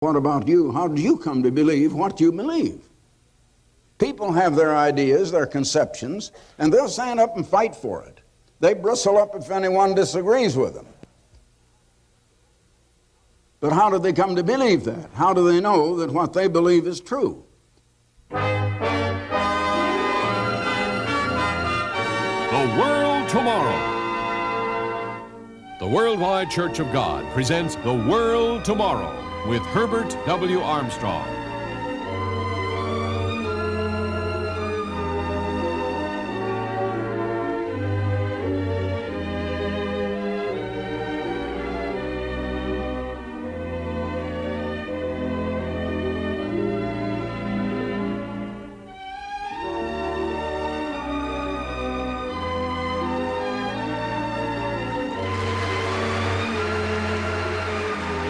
What about you? How did you come to believe what you believe? People have their ideas, their conceptions, and they'll stand up and fight for it. They bristle up if anyone disagrees with them. But how did they come to believe that? How do they know that what they believe is true? The World Tomorrow. The Worldwide Church of God presents The World Tomorrow with Herbert W. Armstrong.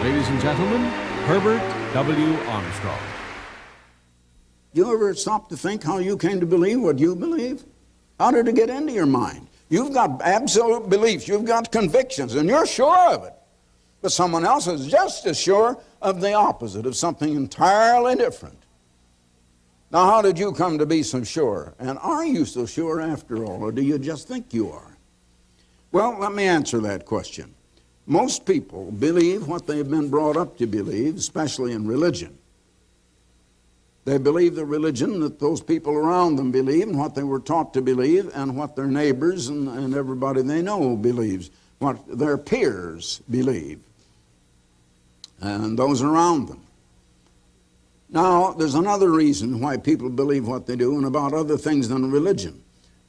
Ladies and gentlemen, Herbert W. Armstrong. You ever stop to think how you came to believe what you believe? How did it get into your mind? You've got absolute beliefs, you've got convictions, and you're sure of it. But someone else is just as sure of the opposite, of something entirely different. Now, how did you come to be so sure? And are you so sure after all, or do you just think you are? Well, let me answer that question. Most people believe what they've been brought up to believe, especially in religion. They believe the religion that those people around them believe, and what they were taught to believe, and what their neighbors and everybody they know believes, what their peers believe, and those around them. Now, there's another reason why people believe what they do and about other things than religion.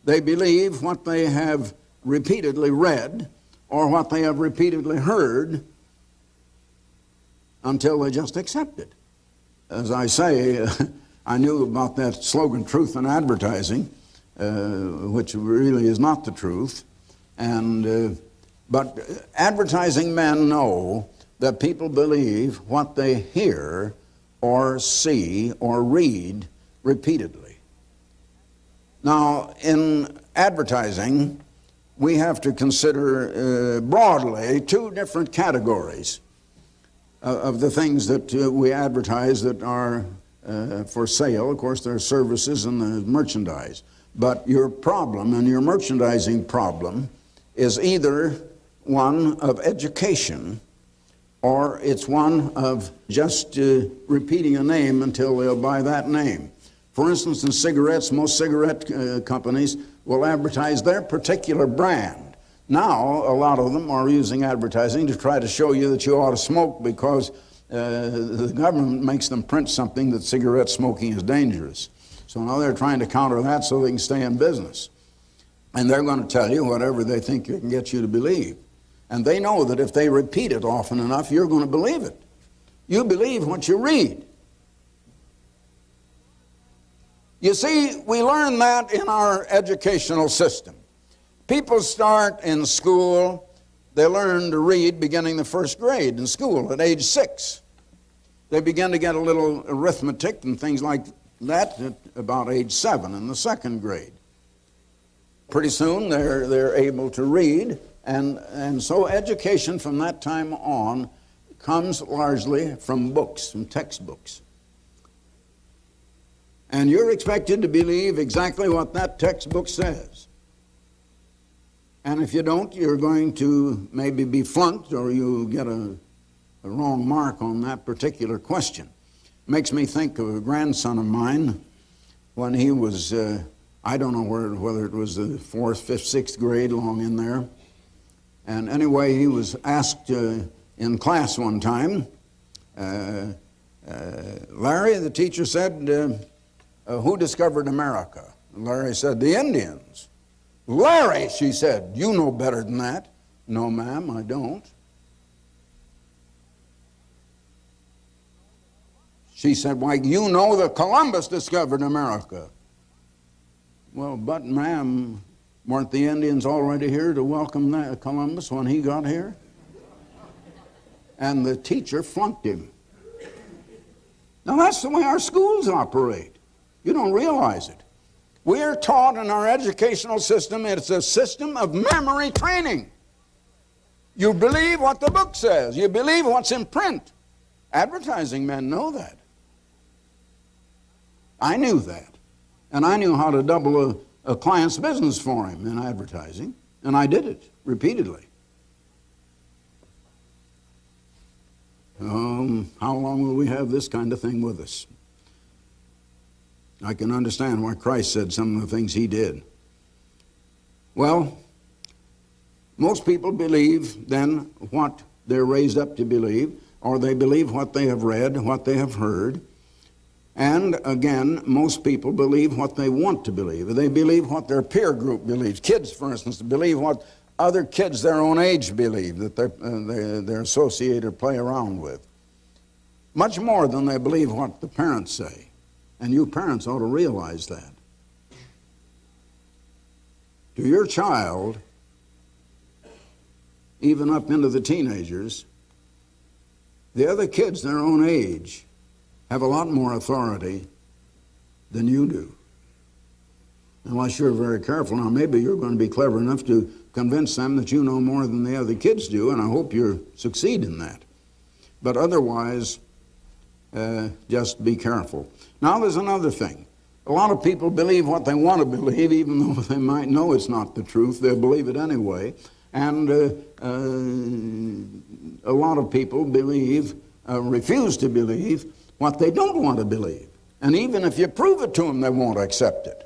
They believe what they have repeatedly read or what they have repeatedly heard until they just accept it. As I say, I knew about that slogan, truth in advertising, which really is not the truth. But advertising men know that people believe what they hear or see or read repeatedly. Now, in advertising, we have to consider broadly two different categories of the things that we advertise that are for sale. Of course, there are services and there's merchandise. But your problem and your merchandising problem is either one of education or it's one of just repeating a name until they'll buy that name. For instance, in cigarettes, most cigarette companies will advertise their particular brand. Now, a lot of them are using advertising to try to show you that you ought to smoke because the government makes them print something that cigarette smoking is dangerous. So now they're trying to counter that so they can stay in business. And they're going to tell you whatever they think they can get you to believe. And they know that if they repeat it often enough, you're going to believe it. You believe what you read. You see, we learn that in our educational system. People start in school, they learn to read beginning the first grade in school at age 6. They begin to get a little arithmetic and things like that at about age 7 in the second grade. Pretty soon they're able to read, and so education from that time on comes largely from books, from textbooks. And you're expected to believe exactly what that textbook says. And if you don't, you're going to maybe be flunked or you get a wrong mark on that particular question. Makes me think of a grandson of mine when he was, I don't know whether it was the 4th, 5th, 6th grade, along in there. And anyway, he was asked in class one time, Larry, the teacher said, who discovered America? And Larry said, the Indians. Larry, she said, you know better than that. No, ma'am, I don't. She said, why, you know that Columbus discovered America. Well, but ma'am, weren't the Indians already here to welcome Columbus when he got here? And the teacher flunked him. Now that's the way our schools operate. You don't realize it. We're taught in our educational system, it's a system of memory training. You believe what the book says. You believe what's in print. Advertising men know that. I knew that. And I knew how to double a client's business for him in advertising, and I did it repeatedly. How long will we have this kind of thing with us? I can understand why Christ said some of the things he did. Well, most people believe then what they're raised up to believe, or they believe what they have read, what they have heard. And again, most people believe what they want to believe. They believe what their peer group believes. Kids, for instance, believe what other kids their own age believe, that they associate or play around with. Much more than they believe what the parents say. And you parents ought to realize that. To your child, even up into the teenagers, the other kids their own age have a lot more authority than you do. Unless you're very careful. Now, maybe you're going to be clever enough to convince them that you know more than the other kids do, and I hope you succeed in that. But otherwise, just be careful. Now, there's another thing. A lot of people believe what they want to believe, even though they might know it's not the truth. They'll believe it anyway. And a lot of people refuse to believe what they don't want to believe. And even if you prove it to them, they won't accept it.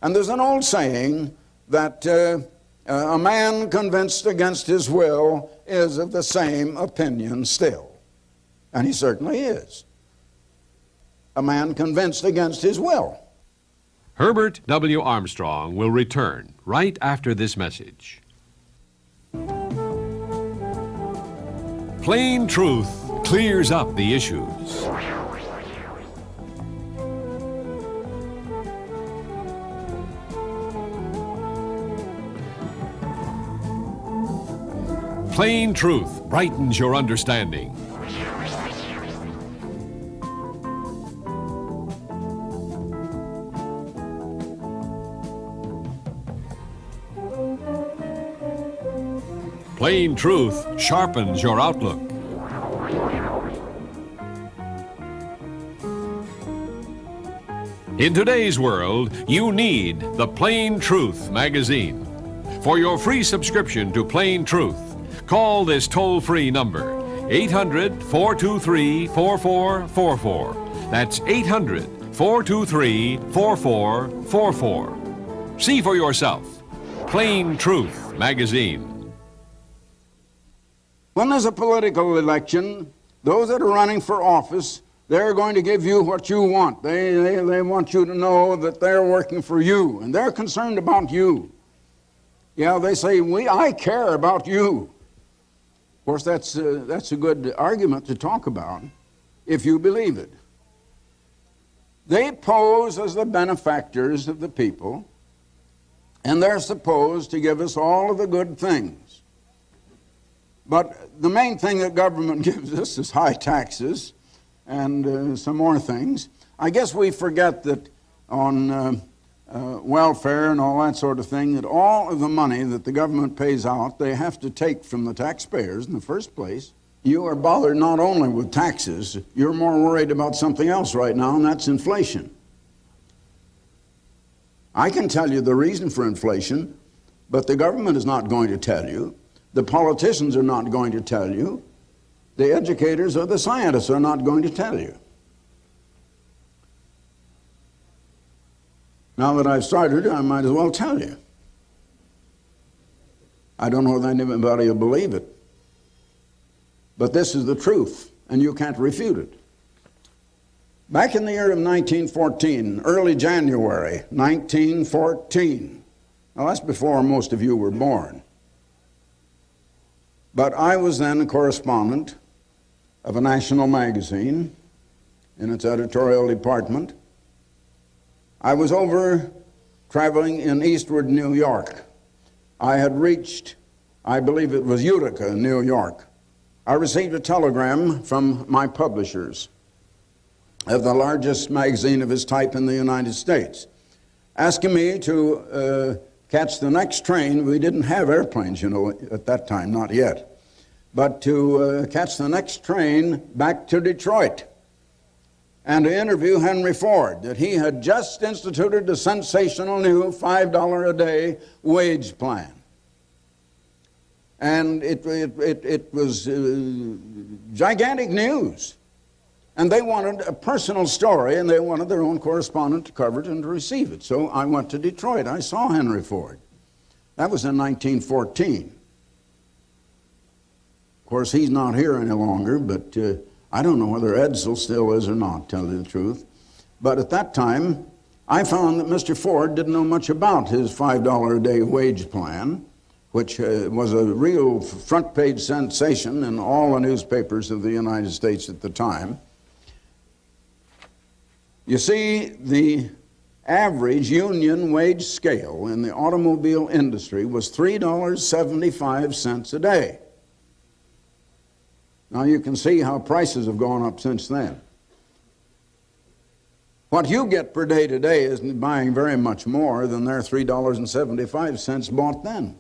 And there's an old saying that a man convinced against his will is of the same opinion still. And he certainly is. A man convinced against his will. Herbert W. Armstrong will return right after this message. Plain truth clears up the issues. Plain truth brightens your understanding. Plain truth sharpens your outlook. In today's world, you need the Plain Truth magazine. For your free subscription to Plain Truth, call this toll-free number, 800-423-4444. That's 800-423-4444. See for yourself. Plain Truth magazine. When there's a political election, those that are running for office, they're going to give you what you want. They want you to know that they're working for you, and they're concerned about you. Yeah, they say, I care about you. Of course, that's a good argument to talk about, if you believe it. They pose as the benefactors of the people, and they're supposed to give us all of the good things. But the main thing that government gives us is high taxes and some more things. I guess we forget that on welfare and all that sort of thing, that all of the money that the government pays out, they have to take from the taxpayers in the first place. You are bothered not only with taxes, you're more worried about something else right now, and that's inflation. I can tell you the reason for inflation, but the government is not going to tell you. The politicians are not going to tell you. The educators or the scientists are not going to tell you. Now that I've started, I might as well tell you. I don't know whether anybody will believe it, but this is the truth, and you can't refute it. Back in the year of 1914, early January 1914, now that's before most of you were born, but I was then a correspondent of a national magazine in its editorial department. I was over traveling in eastward New York. I had reached, I believe it was Utica, New York. I received a telegram from my publishers of the largest magazine of its type in the United States, asking me to catch the next train. We didn't have airplanes, you know, at that time, not yet. but to catch the next train back to Detroit and to interview Henry Ford, that he had just instituted a sensational new $5 a day wage plan. And it was gigantic news. And they wanted a personal story, and they wanted their own correspondent to cover it and to receive it. So I went to Detroit. I saw Henry Ford. That was in 1914. Of course, he's not here any longer, but I don't know whether Edsel still is or not, tell you the truth. But at that time, I found that Mr. Ford didn't know much about his $5 a day wage plan, which was a real front-page sensation in all the newspapers of the United States at the time. You see, the average union wage scale in the automobile industry was $3.75 a day. Now you can see how prices have gone up since then. What you get per day today isn't buying very much more than their $3.75 bought then.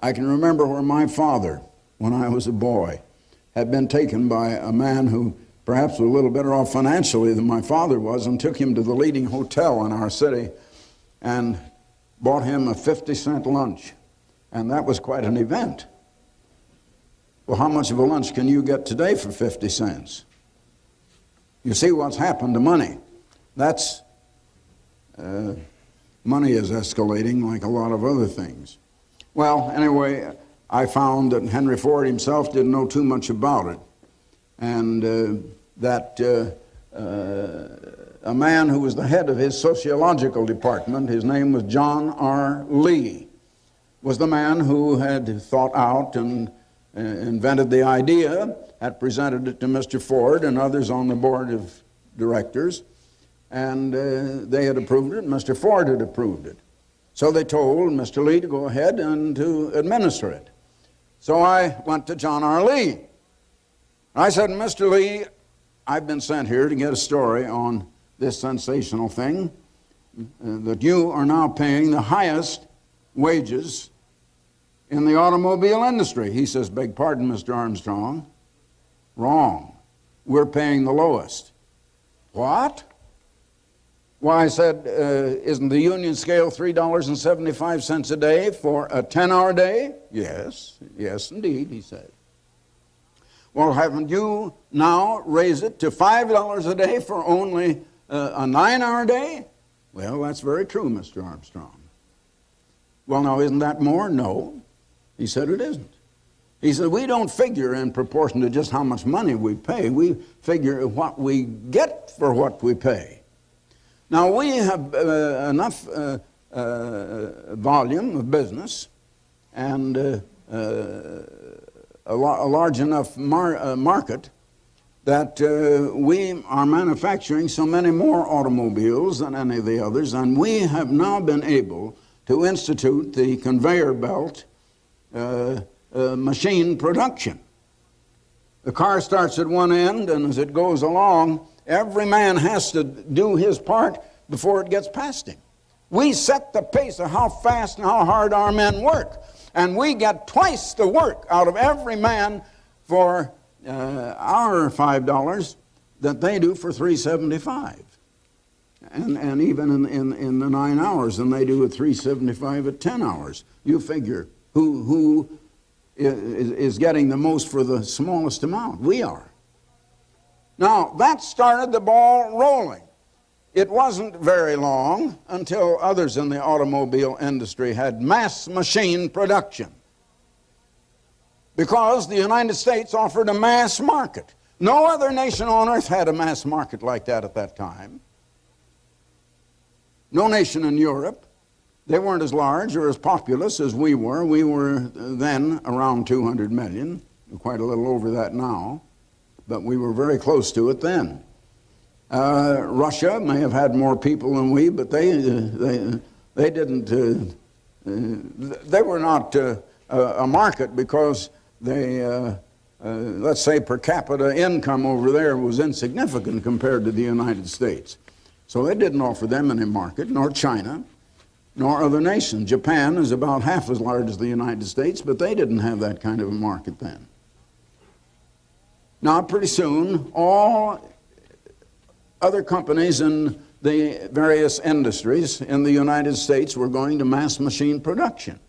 I can remember where my father, when I was a boy, had been taken by a man who perhaps was a little better off financially than my father was, and took him to the leading hotel in our city and bought him a 50-cent lunch. And that was quite an event. Well, how much of a lunch can you get today for 50 cents? You see what's happened to money. That's, money is escalating like a lot of other things. Well, anyway, I found that Henry Ford himself didn't know too much about it. And that a man who was the head of his sociological department, his name was John R. Lee, was the man who had thought out and invented the idea, had presented it to Mr. Ford and others on the board of directors, and they had approved it, and Mr. Ford had approved it. So they told Mr. Lee to go ahead and to administer it. So I went to John R. Lee. I said, Mr. Lee, I've been sent here to get a story on this sensational thing, that you are now paying the highest wages in the automobile industry. He says, beg pardon, Mr. Armstrong. Wrong. We're paying the lowest. What? Why, I said, isn't the union scale $3.75 a day for a 10-hour day? Yes, yes indeed, he said. Well, haven't you now raised it to $5 a day for only a 9-hour day? Well, that's very true, Mr. Armstrong. Well, now, isn't that more? No. He said it isn't. He said, we don't figure in proportion to just how much money we pay. We figure what we get for what we pay. Now, we have enough volume of business and a large enough market that we are manufacturing so many more automobiles than any of the others, and we have now been able to institute the conveyor belt machine production. The car starts at one end, and as it goes along, every man has to do his part before it gets past him. We set the pace of how fast and how hard our men work, and we get twice the work out of every man for our $5 that they do for $3.75, and even in the 9 hours, and they do at $3.75 at 10 hours. You figure who is getting the most for the smallest amount? We are. Now, that started the ball rolling. It wasn't very long until others in the automobile industry had mass machine production, because the United States offered a mass market. No other nation on earth had a mass market like that at that time. No nation in Europe. They weren't as large or as populous as we were. We were then around 200 million, quite a little over that now, but we were very close to it then. Russia may have had more people than we, but they didn't. They were not a market because they, let's say, per capita income over there was insignificant compared to the United States. So they didn't offer them any market, nor China. nor other nations. Japan is about half as large as the United States, but they didn't have that kind of a market then. Now, pretty soon, all other companies in the various industries in the United States were going to mass machine production.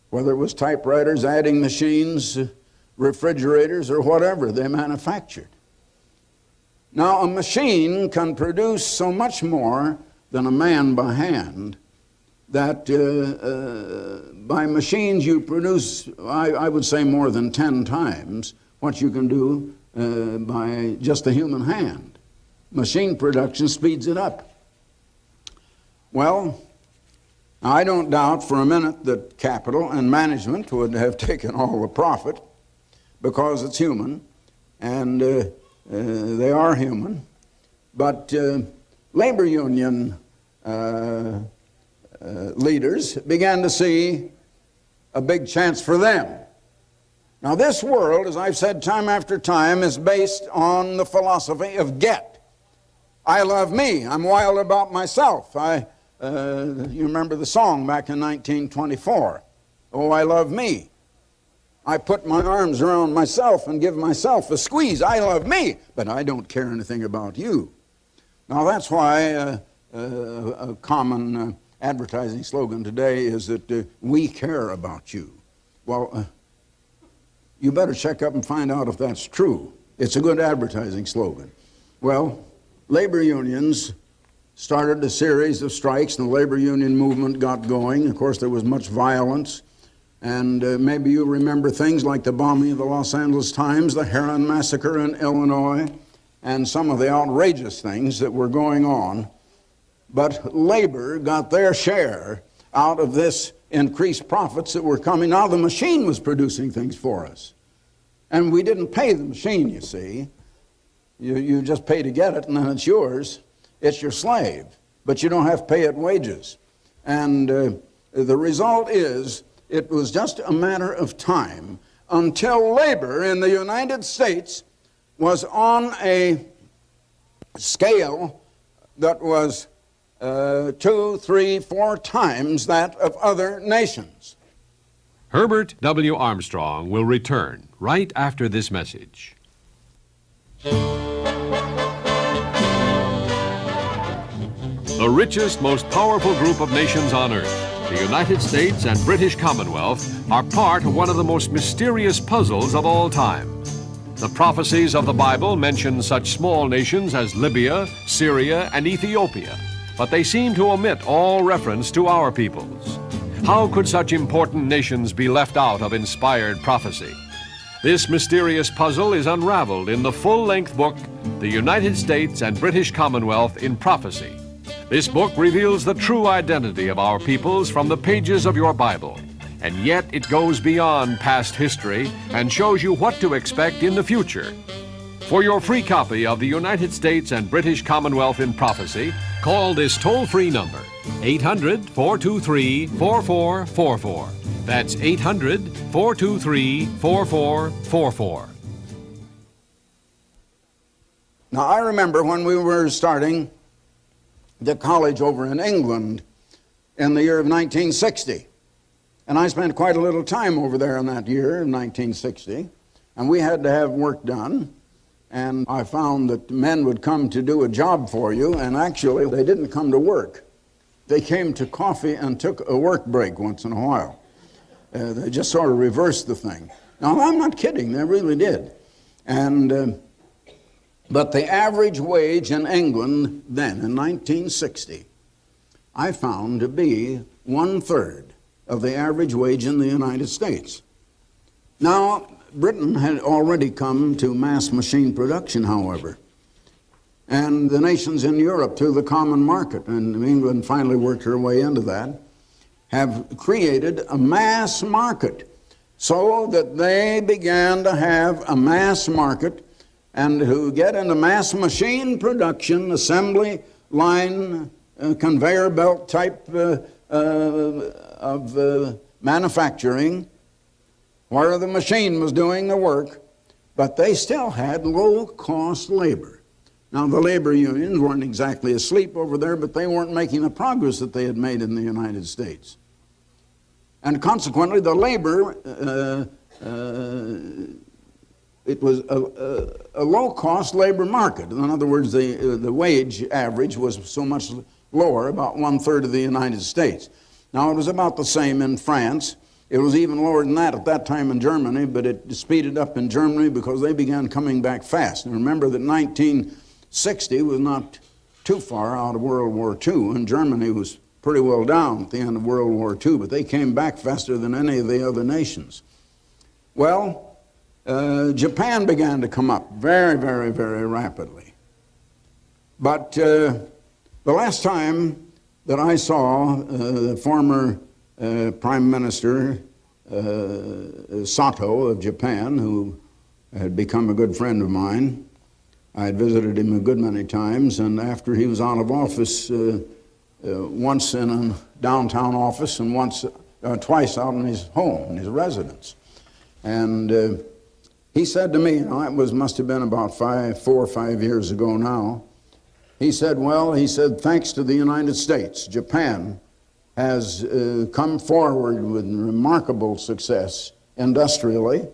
Whether it was typewriters, adding machines, refrigerators, or whatever they manufactured. Now, a machine can produce so much more than a man by hand that by machines you produce, I would say, more than 10 times what you can do by just the human hand. Machine production speeds it up. Well, I don't doubt for a minute that capital and management would have taken all the profit because it's human, and they are human. But labor union leaders began to see a big chance for them. Now, this world, as I've said time after time, is based on the philosophy of get. I love me. I'm wild about myself. You remember the song back in 1924, "Oh, I love me." I put my arms around myself and give myself a squeeze. I love me, but I don't care anything about you. Now, that's why a common advertising slogan today is that we care about you. Well, you better check up and find out if that's true. It's a good advertising slogan. Well, labor unions started a series of strikes, and the labor union movement got going. Of course, there was much violence, and maybe you remember things like the bombing of the Los Angeles Times, the Heron massacre in Illinois, and some of the outrageous things that were going on. But labor got their share out of this increased profits that were coming. Now the machine was producing things for us. And we didn't pay the machine, you see. You just pay to get it, and then it's yours. It's your slave. But you don't have to pay it wages. And the result is, it was just a matter of time until labor in the United States was on a scale that was 2, 3, 4 times that of other nations. Herbert W. Armstrong will return right after this message. The richest, most powerful group of nations on earth, the United States and British Commonwealth, are part of one of the most mysterious puzzles of all time. The prophecies of the Bible mention such small nations as Libya, Syria, and Ethiopia, but they seem to omit all reference to our peoples. How could such important nations be left out of inspired prophecy? This mysterious puzzle is unraveled in the full-length book, The United States and British Commonwealth in Prophecy. This book reveals the true identity of our peoples from the pages of your Bible, and yet it goes beyond past history and shows you what to expect in the future. For your free copy of The United States and British Commonwealth in Prophecy, call this toll-free number, 800-423-4444. That's 800-423-4444. Now, I remember when we were starting the college over in England in the year of 1960. And I spent quite a little time over there in that year, in 1960. And we had to have work done. And I found that men would come to do a job for you, and actually they didn't come to work. They came to coffee and took a work break once in a while. They just sort of reversed the thing. Now, I'm not kidding, they really did. And but the average wage in England then, in 1960, I found to be 1/3 of the average wage in the United States. Now, Britain had already come to mass machine production, however. And the nations in Europe, through the common market, and England finally worked her way into that, have created a mass market so that they began to have a mass market and to get into mass machine production, assembly line, conveyor belt type of manufacturing, where the machine was doing the work, but they still had low-cost labor. Now, the labor unions weren't exactly asleep over there, but they weren't making the progress that they had made in the United States. And consequently, the labor, it was a low-cost labor market. In other words, the wage average was so much lower, about 1/3 of the United States. Now, it was about the same in France. It was even lower than that at that time in Germany, but it speeded up in Germany because they began coming back fast. And remember that 1960 was not too far out of World War II, and Germany was pretty well down at the end of World War II, but they came back faster than any of the other nations. Well, Japan began to come up very, very, very rapidly. But the last time that I saw the former Prime Minister Sato of Japan, who had become a good friend of mine, I had visited him a good many times, and after he was out of office, once in a downtown office and twice out in his home, in his residence. And he said to me, it must have been about 4 or 5 years ago now, he said, thanks to the United States, Japan has come forward with remarkable success industrially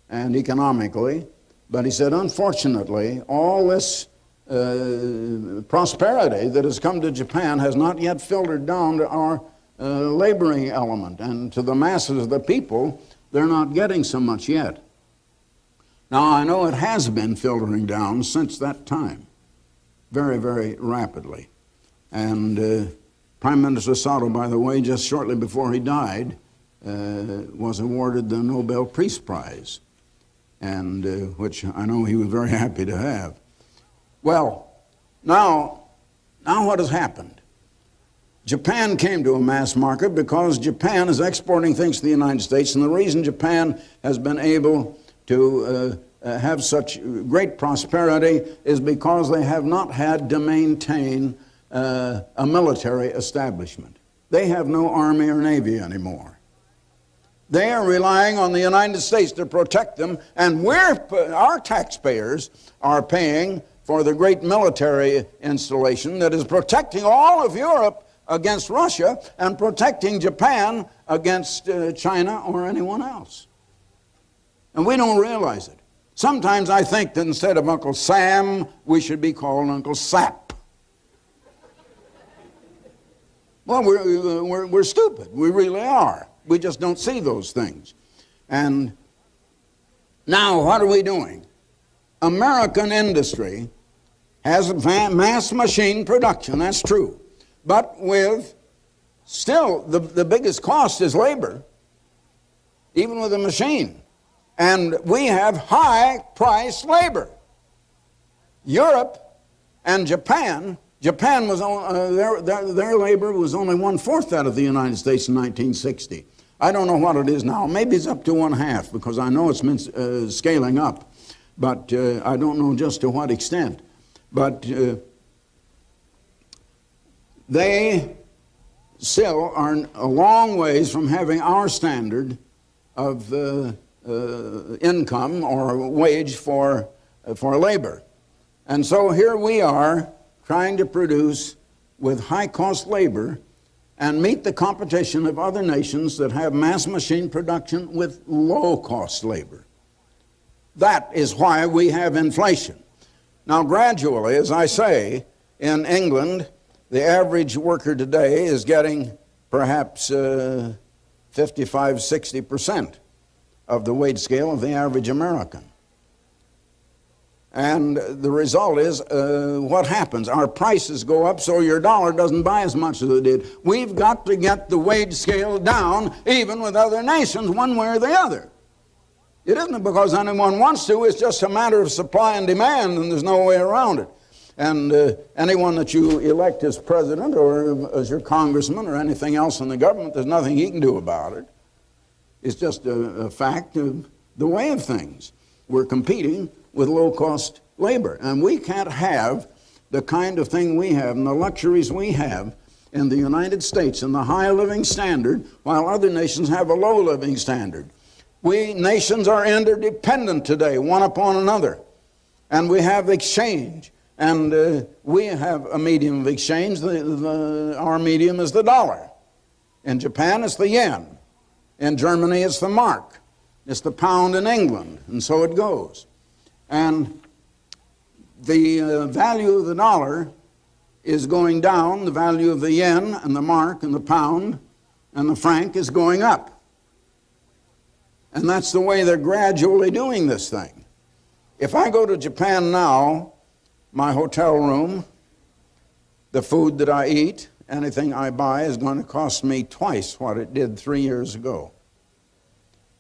and economically, but he said, unfortunately, all this prosperity that has come to Japan has not yet filtered down to our laboring element, and to the masses of the people, they're not getting so much yet. Now, I know it has been filtering down since that time, very, very rapidly. And Prime Minister Sato, by the way, just shortly before he died, was awarded the Nobel Peace Prize, and which I know he was very happy to have. Well, now what has happened? Japan came to a mass market because Japan is exporting things to the United States, and the reason Japan has been able to have such great prosperity is because they have not had to maintain a military establishment. They have no army or navy anymore. They are relying on the United States to protect them, and our taxpayers are paying for the great military installation that is protecting all of Europe against Russia and protecting Japan against China or anyone else. And we don't realize it. Sometimes I think that instead of Uncle Sam, we should be called Uncle Sap. Well, we're stupid. We really are. We just don't see those things. And now what are we doing? American industry has mass machine production, that's true. But with still the biggest cost is labor, even with a machine. And we have high-priced labor. Europe and Japan was their labor was only 1/4 that of the United States in 1960. I don't know what it is now. Maybe it's up to 1/2, because I know it's been scaling up, but I don't know just to what extent. But they still are a long ways from having our standard of income or wage for labor. And so here we are trying to produce with high-cost labor and meet the competition of other nations that have mass machine production with low-cost labor. That is why we have inflation. Now, gradually, as I say, in England, the average worker today is getting perhaps 55-60% of the wage scale of the average American. And the result is, what happens? Our prices go up, so your dollar doesn't buy as much as it did. We've got to get the wage scale down, even with other nations, one way or the other. It isn't because anyone wants to, it's just a matter of supply and demand, and there's no way around it. And anyone that you elect as president or as your congressman or anything else in the government, there's nothing he can do about it. It's just a fact of the way of things. We're competing with low-cost labor, and we can't have the kind of thing we have and the luxuries we have in the United States and the high living standard while other nations have a low living standard. We nations are interdependent today, one upon another, and we have exchange. And we have a medium of exchange. Our medium is the dollar. In Japan, it's the yen. In Germany, it's the mark. It's the pound in England, and so it goes. And the value of the dollar is going down. The value of the yen and the mark and the pound and the franc is going up. And that's the way they're gradually doing this thing. If I go to Japan now, my hotel room, the food that I eat, anything I buy is going to cost me twice what it did 3 years ago.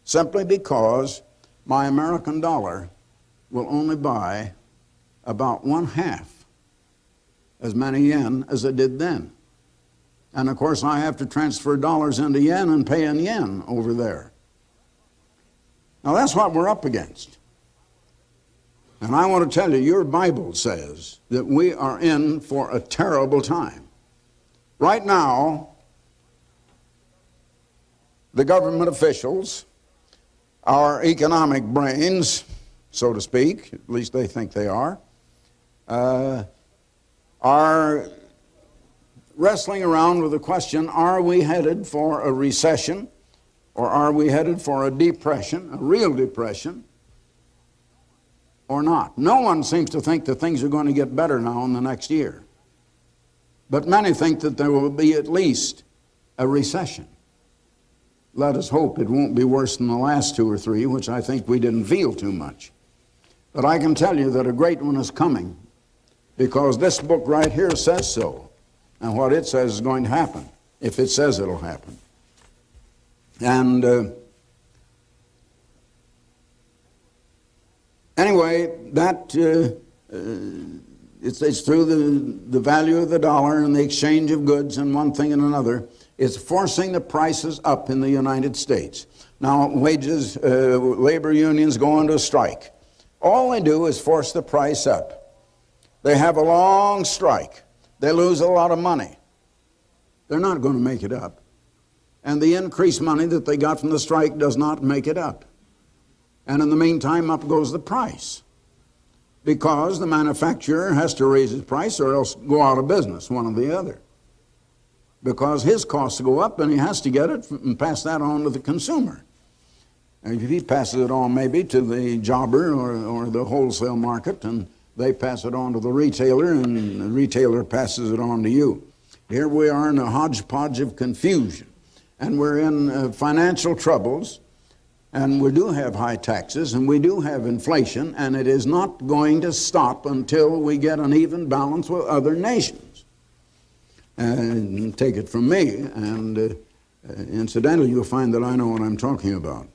Simply because my American dollar will only buy about 1/2 as many yen as it did then. And of course I have to transfer dollars into yen and pay in yen over there. Now that's what we're up against. And I want to tell you, your Bible says that we are in for a terrible time. Right now, the government officials, our economic brains, so to speak, at least they think they are wrestling around with the question, are we headed for a recession, or are we headed for a depression, a real depression, or not? No one seems to think that things are going to get better now in the next year. But many think that there will be at least a recession. Let us hope it won't be worse than the last 2 or 3, which I think we didn't feel too much. But I can tell you that a great one is coming, because this book right here says so. And what it says is going to happen, if it says it'll happen. And anyway, that it's through the value of the dollar and the exchange of goods and one thing and another. It's forcing the prices up in the United States. Now, labor unions go into a strike. All they do is force the price up. They have a long strike. They lose a lot of money. They're not going to make it up. And the increased money that they got from the strike does not make it up. And in the meantime, up goes the price. Because the manufacturer has to raise his price or else go out of business, one or the other. Because his costs go up and he has to get it and pass that on to the consumer. And if he passes it on maybe to the jobber or the wholesale market, and they pass it on to the retailer, and the retailer passes it on to you. Here we are in a hodgepodge of confusion. And we're in financial troubles, and we do have high taxes, and we do have inflation, and it is not going to stop until we get an even balance with other nations. And take it from me, and incidentally, you'll find that I know what I'm talking about.